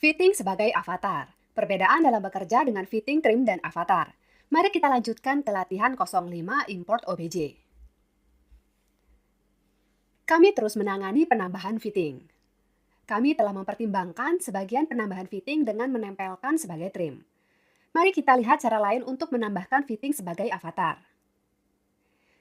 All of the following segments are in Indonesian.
Fitting sebagai avatar. Perbedaan dalam bekerja dengan fitting trim dan avatar. Mari kita lanjutkan ke latihan 05 import OBJ. Kami terus menangani penambahan fitting. Kami telah mempertimbangkan sebagian penambahan fitting dengan menempelkan sebagai trim. Mari kita lihat cara lain untuk menambahkan fitting sebagai avatar.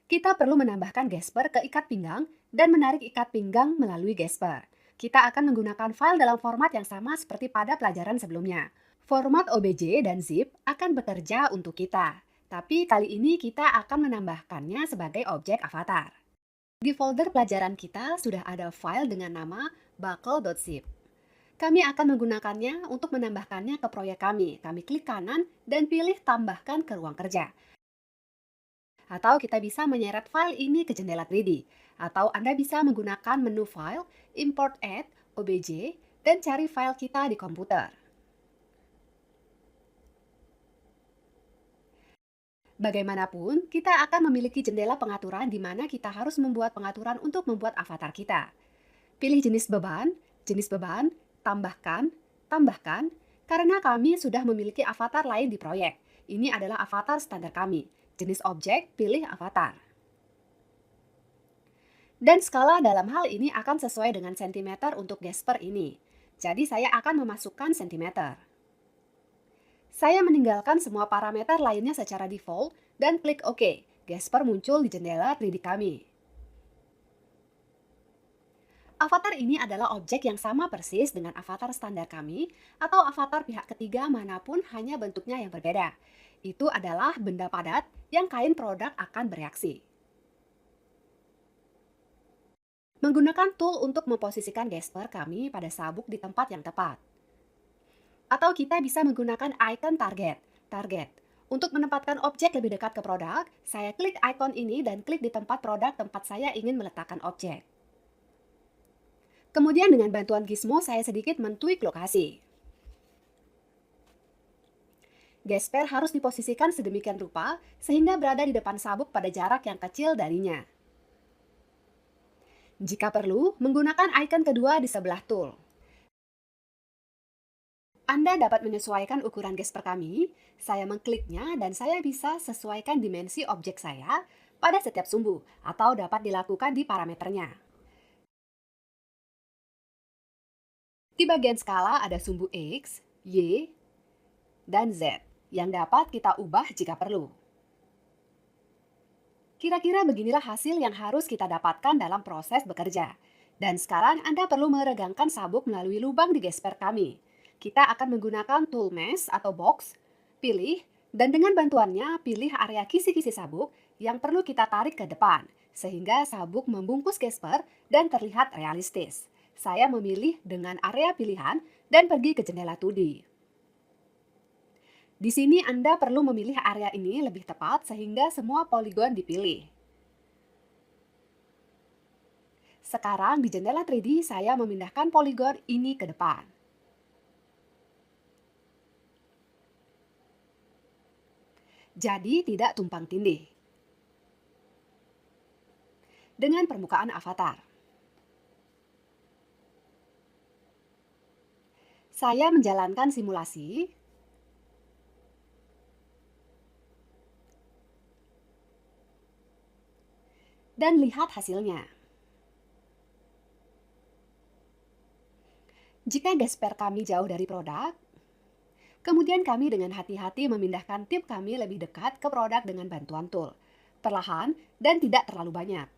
Kita perlu menambahkan gesper ke ikat pinggang dan menarik ikat pinggang melalui gesper. Kita akan menggunakan file dalam format yang sama seperti pada pelajaran sebelumnya. Format OBJ dan zip akan bekerja untuk kita, tapi kali ini kita akan menambahkannya sebagai objek avatar. Di folder pelajaran kita sudah ada file dengan nama buckle.zip. Kami akan menggunakannya untuk menambahkannya ke proyek kami. Kami klik kanan dan pilih tambahkan ke ruang kerja. Atau kita bisa menyeret file ini ke jendela 3D. Atau Anda bisa menggunakan menu file, import add, OBJ, dan cari file kita di komputer. Bagaimanapun, kita akan memiliki jendela pengaturan di mana kita harus membuat pengaturan untuk membuat avatar kita. Pilih jenis beban, tambahkan, tambahkan, karena kami sudah memiliki avatar lain di proyek. Ini adalah avatar standar kami. Jenis objek, pilih avatar. Dan skala dalam hal ini akan sesuai dengan sentimeter untuk gesper ini. Jadi saya akan memasukkan sentimeter. Saya meninggalkan semua parameter lainnya secara default dan klik OK. Gesper muncul di jendela 3D kami. Avatar ini adalah objek yang sama persis dengan avatar standar kami atau avatar pihak ketiga manapun, hanya bentuknya yang berbeda. Itu adalah benda padat yang kain produk akan bereaksi. Menggunakan tool untuk memposisikan gesper kami pada sabuk di tempat yang tepat. Atau kita bisa menggunakan icon target. Untuk menempatkan objek lebih dekat ke produk, saya klik icon ini dan klik di tempat produk tempat saya ingin meletakkan objek. Kemudian dengan bantuan gizmo saya sedikit men-tweak lokasi. Gesper harus diposisikan sedemikian rupa sehingga berada di depan sabuk pada jarak yang kecil darinya. Jika perlu, menggunakan icon kedua di sebelah tool. Anda dapat menyesuaikan ukuran gesper kami. Saya mengkliknya dan saya bisa sesuaikan dimensi objek saya pada setiap sumbu atau dapat dilakukan di parameternya. Di bagian skala ada sumbu X, Y, dan Z yang dapat kita ubah jika perlu. Kira-kira beginilah hasil yang harus kita dapatkan dalam proses bekerja. Dan sekarang Anda perlu meregangkan sabuk melalui lubang di gesper kami. Kita akan menggunakan tool mesh atau box, pilih, dan dengan bantuannya pilih area kisi-kisi sabuk yang perlu kita tarik ke depan, sehingga sabuk membungkus gesper dan terlihat realistis. Saya memilih dengan area pilihan dan pergi ke jendela 2D. Di sini Anda perlu memilih area ini lebih tepat sehingga semua poligon dipilih. Sekarang di jendela 3D saya memindahkan poligon ini ke depan. Jadi tidak tumpang tindih. Dengan permukaan avatar. Saya menjalankan simulasi. Dan lihat hasilnya. Jika gesper kami jauh dari produk, kemudian kami dengan hati-hati memindahkan tip kami lebih dekat ke produk dengan bantuan tool, perlahan dan tidak terlalu banyak.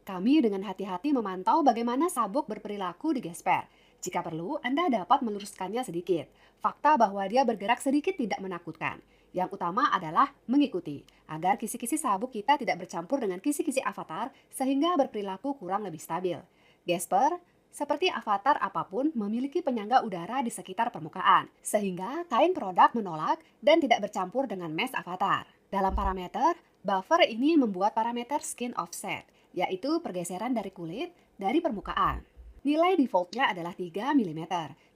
Kami dengan hati-hati memantau bagaimana sabuk berperilaku di gesper. Jika perlu, Anda dapat meluruskannya sedikit. Fakta bahwa dia bergerak sedikit tidak menakutkan. Yang utama adalah mengikuti, agar kisi-kisi sabuk kita tidak bercampur dengan kisi-kisi avatar sehingga berperilaku kurang lebih stabil. Gesper, seperti avatar apapun, memiliki penyangga udara di sekitar permukaan, sehingga kain produk menolak dan tidak bercampur dengan mesh avatar. Dalam parameter, buffer ini membuat parameter skin offset, yaitu pergeseran dari kulit dari permukaan. Nilai defaultnya adalah 3 mm,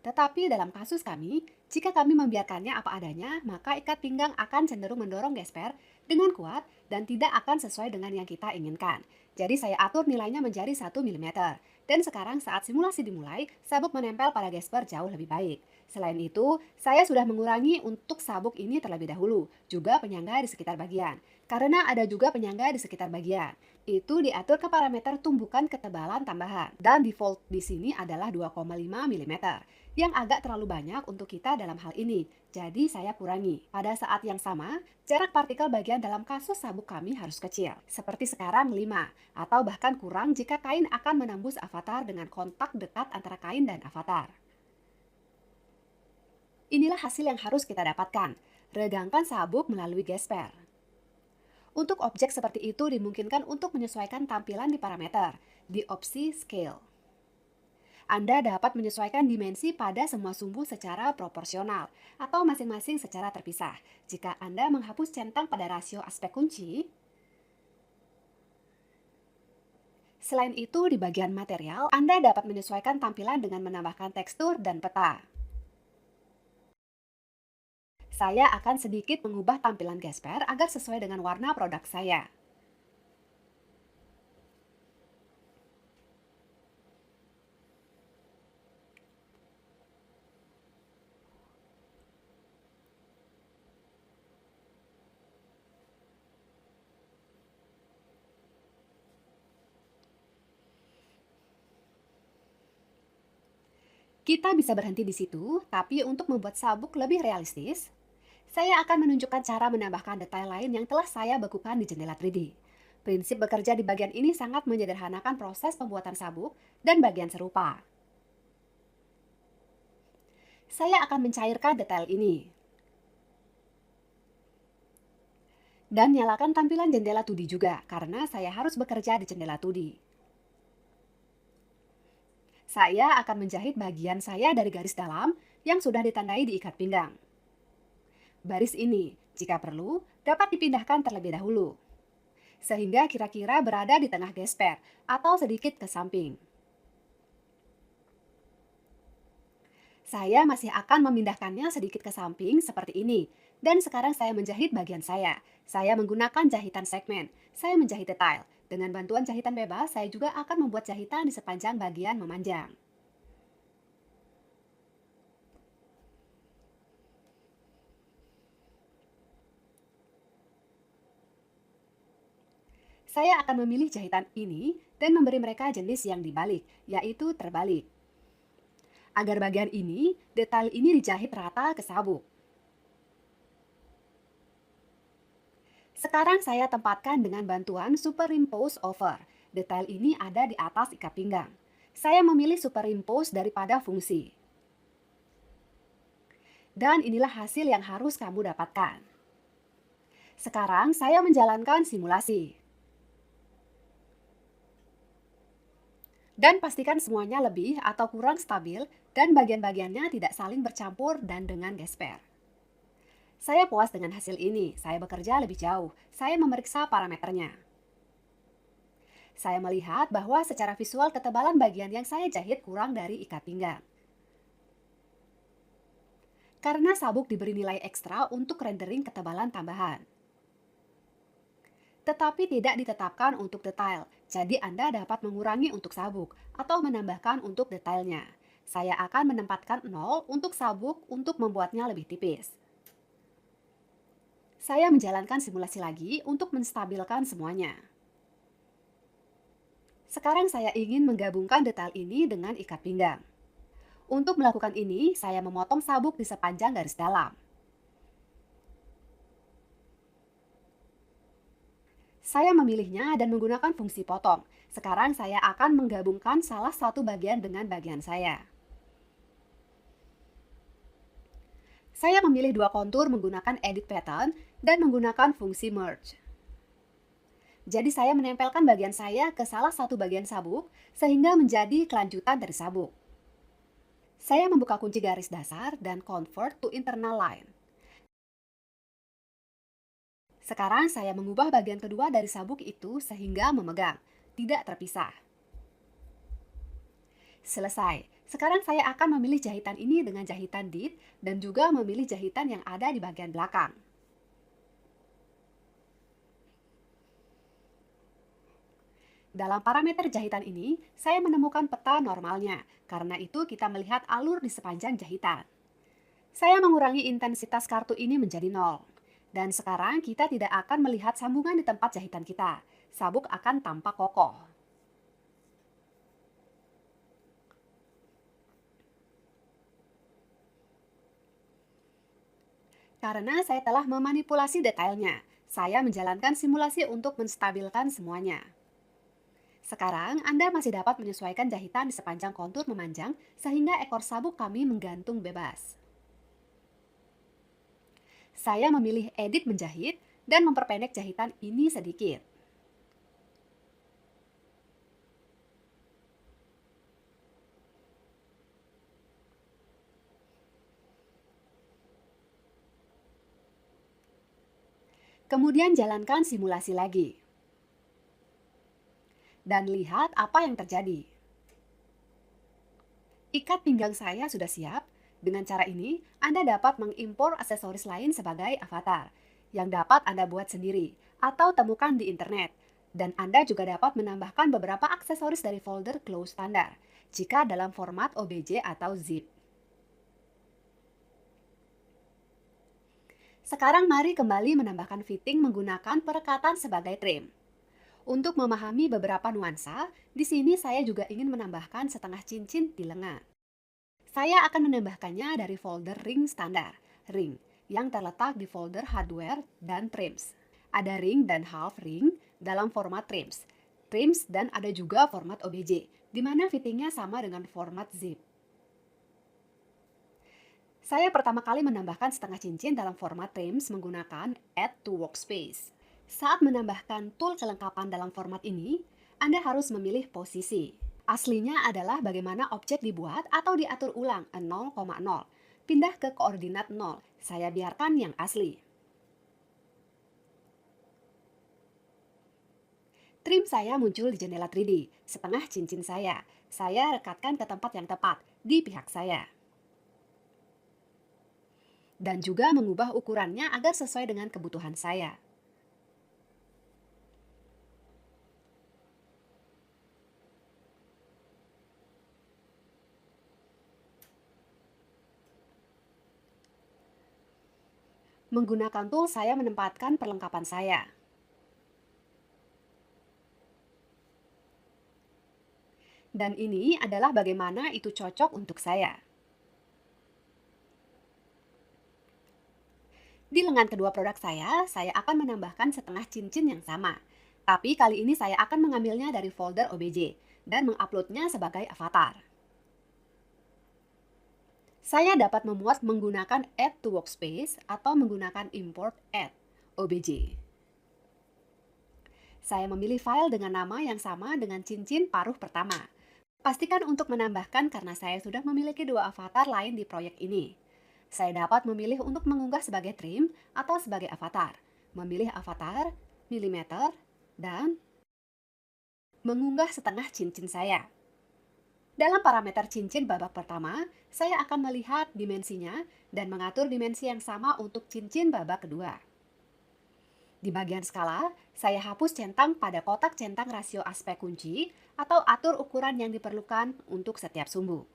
tetapi dalam kasus kami, jika kami membiarkannya apa adanya, maka ikat pinggang akan cenderung mendorong gesper dengan kuat dan tidak akan sesuai dengan yang kita inginkan. Jadi saya atur nilainya menjadi 1 mm. Dan sekarang saat simulasi dimulai, sabuk menempel pada gesper jauh lebih baik. Selain itu, saya sudah mengurangi untuk sabuk ini terlebih dahulu, juga penyangga di sekitar bagian. Karena ada juga penyangga di sekitar bagian. Itu diatur ke parameter tumbukan ketebalan tambahan. Dan default di sini adalah 2,5 mm, yang agak terlalu banyak untuk kita dalam hal ini. Jadi saya kurangi. Pada saat yang sama, jarak partikel bagian dalam kasus sabuk kami harus kecil. Seperti sekarang 5, atau bahkan kurang jika kain akan menembus avatar dengan kontak dekat antara kain dan avatar. Inilah hasil yang harus kita dapatkan. Regangkan sabuk melalui gesper. Untuk objek seperti itu dimungkinkan untuk menyesuaikan tampilan di parameter, di opsi Scale. Anda dapat menyesuaikan dimensi pada semua sumbu secara proporsional atau masing-masing secara terpisah. Jika Anda menghapus centang pada rasio aspek kunci, selain itu di bagian material, Anda dapat menyesuaikan tampilan dengan menambahkan tekstur dan peta. Saya akan sedikit mengubah tampilan gesper agar sesuai dengan warna produk saya. Kita bisa berhenti di situ, tapi untuk membuat sabuk lebih realistis, saya akan menunjukkan cara menambahkan detail lain yang telah saya bekukan di jendela 3D. Prinsip bekerja di bagian ini sangat menyederhanakan proses pembuatan sabuk dan bagian serupa. Saya akan mencairkan detail ini dan nyalakan tampilan jendela 2D juga karena saya harus bekerja di jendela 2D. Saya akan menjahit bagian saya dari garis dalam yang sudah ditandai di ikat pinggang. Baris ini, jika perlu, dapat dipindahkan terlebih dahulu, sehingga kira-kira berada di tengah gesper atau sedikit ke samping. Saya masih akan memindahkannya sedikit ke samping seperti ini. Dan sekarang saya menjahit bagian saya. Saya menggunakan jahitan segmen. Saya menjahit detail. Dengan bantuan jahitan bebas, saya juga akan membuat jahitan di sepanjang bagian memanjang. Saya akan memilih jahitan ini dan memberi mereka jenis yang dibalik, yaitu terbalik. Agar bagian ini, detail ini dijahit rata ke sabuk. Sekarang saya tempatkan dengan bantuan superimpose over. Detail ini ada di atas ikat pinggang. Saya memilih superimpose daripada fungsi. Dan inilah hasil yang harus kamu dapatkan. Sekarang saya menjalankan simulasi. Dan pastikan semuanya lebih atau kurang stabil dan bagian-bagiannya tidak saling bercampur dan dengan gesper. Saya puas dengan hasil ini. Saya bekerja lebih jauh. Saya memeriksa parameternya. Saya melihat bahwa secara visual ketebalan bagian yang saya jahit kurang dari ikat pinggang. Karena sabuk diberi nilai ekstra untuk rendering ketebalan tambahan. Tetapi tidak ditetapkan untuk detail, jadi Anda dapat mengurangi untuk sabuk atau menambahkan untuk detailnya. Saya akan menempatkan 0 untuk sabuk untuk membuatnya lebih tipis. Saya menjalankan simulasi lagi untuk menstabilkan semuanya. Sekarang saya ingin menggabungkan detail ini dengan ikat pinggang. Untuk melakukan ini, saya memotong sabuk di sepanjang garis dalam. Saya memilihnya dan menggunakan fungsi potong. Sekarang saya akan menggabungkan salah satu bagian dengan bagian saya. Saya memilih dua kontur menggunakan edit pattern dan menggunakan fungsi merge. Jadi saya menempelkan bagian saya ke salah satu bagian sabuk sehingga menjadi kelanjutan dari sabuk. Saya membuka kunci garis dasar dan convert to internal line. Sekarang saya mengubah bagian kedua dari sabuk itu sehingga memegang, tidak terpisah. Selesai. Sekarang saya akan memilih jahitan ini dengan jahitan dit dan juga memilih jahitan yang ada di bagian belakang. Dalam parameter jahitan ini, saya menemukan peta normalnya. Karena itu kita melihat alur di sepanjang jahitan. Saya mengurangi intensitas kartu ini menjadi nol. Dan sekarang kita tidak akan melihat sambungan di tempat jahitan kita. Sabuk akan tampak kokoh. Karena saya telah memanipulasi detailnya, saya menjalankan simulasi untuk menstabilkan semuanya. Sekarang, Anda masih dapat menyesuaikan jahitan di sepanjang kontur memanjang sehingga ekor sabuk kami menggantung bebas. Saya memilih edit menjahit dan memperpendek jahitan ini sedikit. Kemudian jalankan simulasi lagi. Dan lihat apa yang terjadi. Ikat pinggang saya sudah siap. Dengan cara ini, Anda dapat mengimpor aksesoris lain sebagai avatar yang dapat Anda buat sendiri atau temukan di internet. Dan Anda juga dapat menambahkan beberapa aksesoris dari folder close standar jika dalam format OBJ atau zip. Sekarang mari kembali menambahkan fitting menggunakan perekatan sebagai trim. Untuk memahami beberapa nuansa, di sini saya juga ingin menambahkan setengah cincin di lengan. Saya akan menambahkannya dari folder ring standar, ring, yang terletak di folder hardware dan trims. Ada ring dan half ring dalam format trims dan ada juga format OBJ, di mana fittingnya sama dengan format zip. Saya pertama kali menambahkan setengah cincin dalam format trims menggunakan Add to Workspace. Saat menambahkan tool kelengkapan dalam format ini, Anda harus memilih posisi. Aslinya adalah bagaimana objek dibuat atau diatur ulang 0,0. Pindah ke koordinat 0. Saya biarkan yang asli. Trim saya muncul di jendela 3D, setengah cincin saya. Saya rekatkan ke tempat yang tepat, di pihak saya. Dan juga mengubah ukurannya agar sesuai dengan kebutuhan saya. Menggunakan tool saya menempatkan perlengkapan saya. Dan ini adalah bagaimana itu cocok untuk saya. Di lengan kedua produk saya akan menambahkan setengah cincin yang sama. Tapi kali ini saya akan mengambilnya dari folder OBJ dan menguploadnya sebagai avatar. Saya dapat memuat menggunakan Add to Workspace atau menggunakan Import Add OBJ. Saya memilih file dengan nama yang sama dengan cincin paruh pertama. Pastikan untuk menambahkan karena saya sudah memiliki dua avatar lain di proyek ini. Saya dapat memilih untuk mengunggah sebagai trim atau sebagai avatar. Memilih avatar, milimeter, dan mengunggah setengah cincin saya. Dalam parameter cincin babak pertama, saya akan melihat dimensinya dan mengatur dimensi yang sama untuk cincin babak kedua. Di bagian skala, saya hapus centang pada kotak centang rasio aspek kunci atau atur ukuran yang diperlukan untuk setiap sumbu.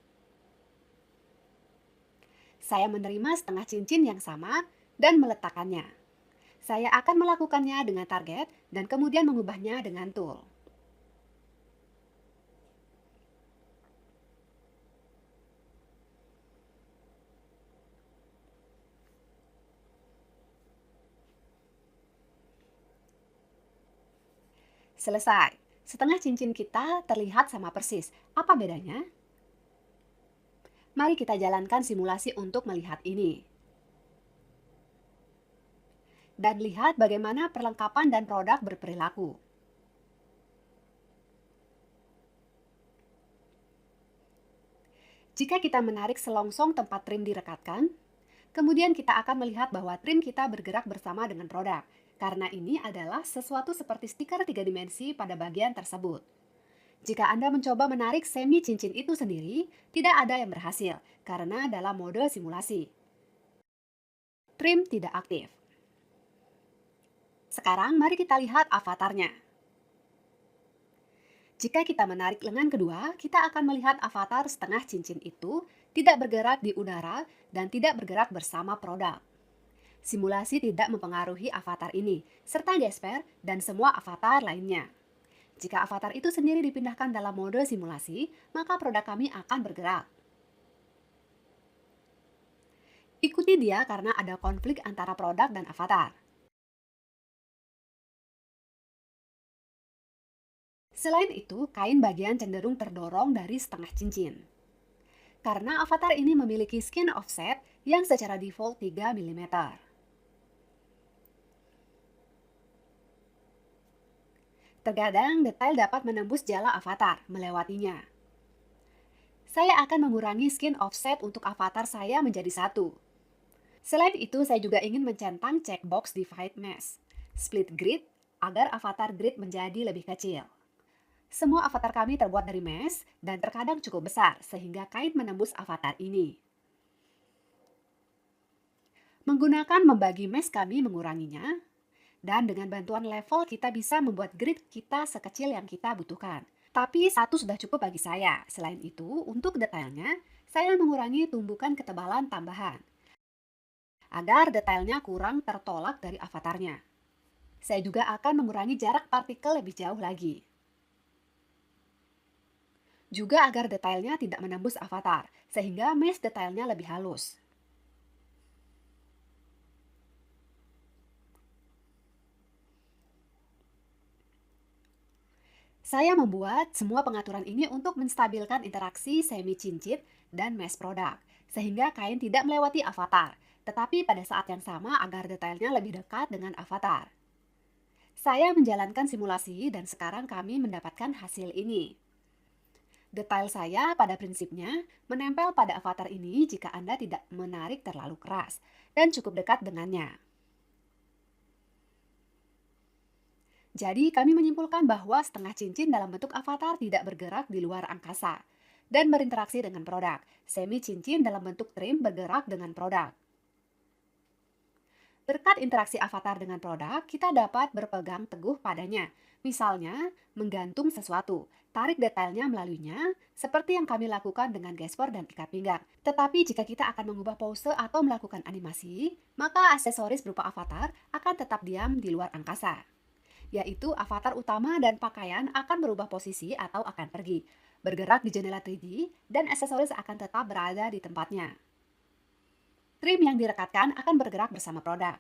Saya menerima setengah cincin yang sama dan meletakkannya. Saya akan melakukannya dengan target dan kemudian mengubahnya dengan tool. Selesai. Setengah cincin kita terlihat sama persis. Apa bedanya? Mari kita jalankan simulasi untuk melihat ini. Dan lihat bagaimana perlengkapan dan produk berperilaku. Jika kita menarik selongsong tempat trim direkatkan, kemudian kita akan melihat bahwa trim kita bergerak bersama dengan produk. Karena ini adalah sesuatu seperti stiker 3 dimensi pada bagian tersebut. Jika Anda mencoba menarik semi cincin itu sendiri, tidak ada yang berhasil karena dalam mode simulasi. Trim tidak aktif. Sekarang mari kita lihat avatarnya. Jika kita menarik lengan kedua, kita akan melihat avatar setengah cincin itu tidak bergerak di udara dan tidak bergerak bersama produk. Simulasi tidak mempengaruhi avatar ini, serta gesper dan semua avatar lainnya. Jika avatar itu sendiri dipindahkan dalam mode simulasi, maka produk kami akan bergerak. Ikuti dia karena ada konflik antara produk dan avatar. Selain itu, kain bagian cenderung terdorong dari setengah cincin. Karena avatar ini memiliki skin offset yang secara default 3 mm. Terkadang detail dapat menembus jala avatar melewatinya. Saya akan mengurangi skin offset untuk avatar saya menjadi 1. Selain itu, saya juga ingin mencentang checkbox Divide Mesh, Split Grid, agar avatar grid menjadi lebih kecil. Semua avatar kami terbuat dari mesh dan terkadang cukup besar sehingga kain menembus avatar ini. Menggunakan membagi mesh kami menguranginya, dan dengan bantuan level kita bisa membuat grid kita sekecil yang kita butuhkan. Tapi 1 sudah cukup bagi saya. Selain itu, untuk detailnya, saya mengurangi tumbukan ketebalan tambahan agar detailnya kurang tertolak dari avatarnya. Saya juga akan mengurangi jarak partikel lebih jauh lagi. Juga agar detailnya tidak menembus avatar, sehingga mesh detailnya lebih halus. Saya membuat semua pengaturan ini untuk menstabilkan interaksi semi-cincin dan mesh produk, sehingga kain tidak melewati avatar, tetapi pada saat yang sama agar detailnya lebih dekat dengan avatar. Saya menjalankan simulasi dan sekarang kami mendapatkan hasil ini. Detail saya pada prinsipnya menempel pada avatar ini jika Anda tidak menarik terlalu keras dan cukup dekat dengannya. Jadi kami menyimpulkan bahwa setengah cincin dalam bentuk avatar tidak bergerak di luar angkasa dan berinteraksi dengan produk. Semi cincin dalam bentuk trim bergerak dengan produk. Berkat interaksi avatar dengan produk, kita dapat berpegang teguh padanya. Misalnya, menggantung sesuatu, tarik detailnya melaluinya, seperti yang kami lakukan dengan gesper dan ikat pinggang. Tetapi jika kita akan mengubah pose atau melakukan animasi, maka aksesoris berupa avatar akan tetap diam di luar angkasa. Yaitu avatar utama dan pakaian akan berubah posisi atau akan pergi, bergerak di jendela 3D, dan aksesoris akan tetap berada di tempatnya. Trim yang direkatkan akan bergerak bersama produk.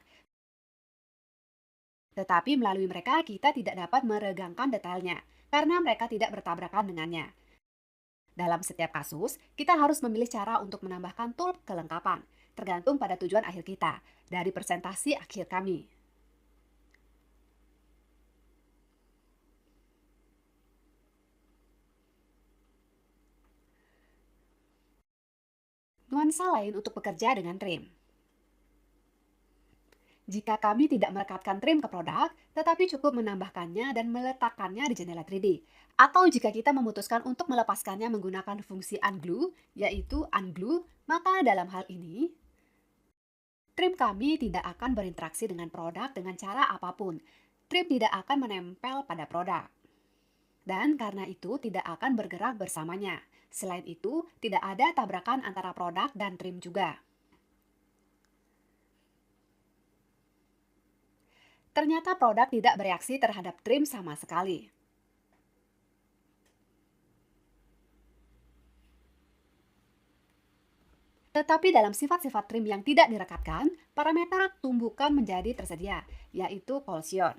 Tetapi melalui mereka kita tidak dapat meregangkan detailnya, karena mereka tidak bertabrakan dengannya. Dalam setiap kasus, kita harus memilih cara untuk menambahkan tool kelengkapan, tergantung pada tujuan akhir kita, dari presentasi akhir kami. Nuansa lain untuk bekerja dengan trim. Jika kami tidak merekatkan trim ke produk, tetapi cukup menambahkannya dan meletakkannya di jendela 3D. Atau jika kita memutuskan untuk melepaskannya menggunakan fungsi unglue, yaitu unglue, maka dalam hal ini, trim kami tidak akan berinteraksi dengan produk dengan cara apapun. Trim tidak akan menempel pada produk. Dan karena itu tidak akan bergerak bersamanya. Selain itu, tidak ada tabrakan antara produk dan trim juga. Ternyata produk tidak bereaksi terhadap trim sama sekali. Tetapi dalam sifat-sifat trim yang tidak direkatkan, parameter tumbukan menjadi tersedia, yaitu Coulson,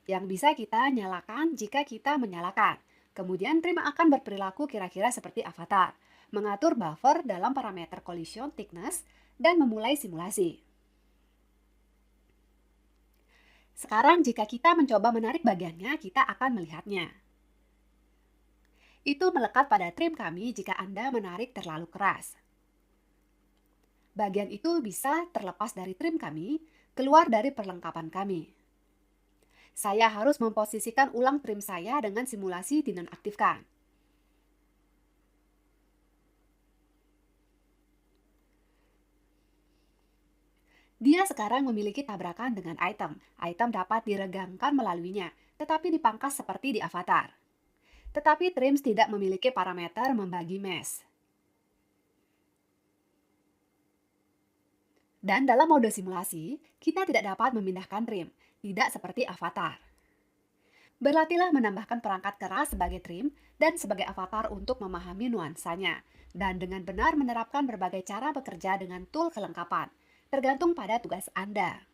yang bisa kita nyalakan jika kita menyalakan. Kemudian trim akan berperilaku kira-kira seperti avatar, mengatur buffer dalam parameter collision thickness, dan memulai simulasi. Sekarang jika kita mencoba menarik bagiannya, kita akan melihatnya. Itu melekat pada trim kami jika Anda menarik terlalu keras. Bagian itu bisa terlepas dari trim kami, keluar dari perlengkapan kami. Saya harus memposisikan ulang trim saya dengan simulasi dinonaktifkan. Dia sekarang memiliki tabrakan dengan item. Item dapat diregangkan melaluinya, tetapi dipangkas seperti di avatar. Tetapi trims tidak memiliki parameter membagi mesh. Dan dalam mode simulasi, kita tidak dapat memindahkan trim, tidak seperti avatar. Berlatihlah menambahkan perangkat keras sebagai trim dan sebagai avatar untuk memahami nuansanya, dan dengan benar menerapkan berbagai cara bekerja dengan tool kelengkapan, tergantung pada tugas Anda.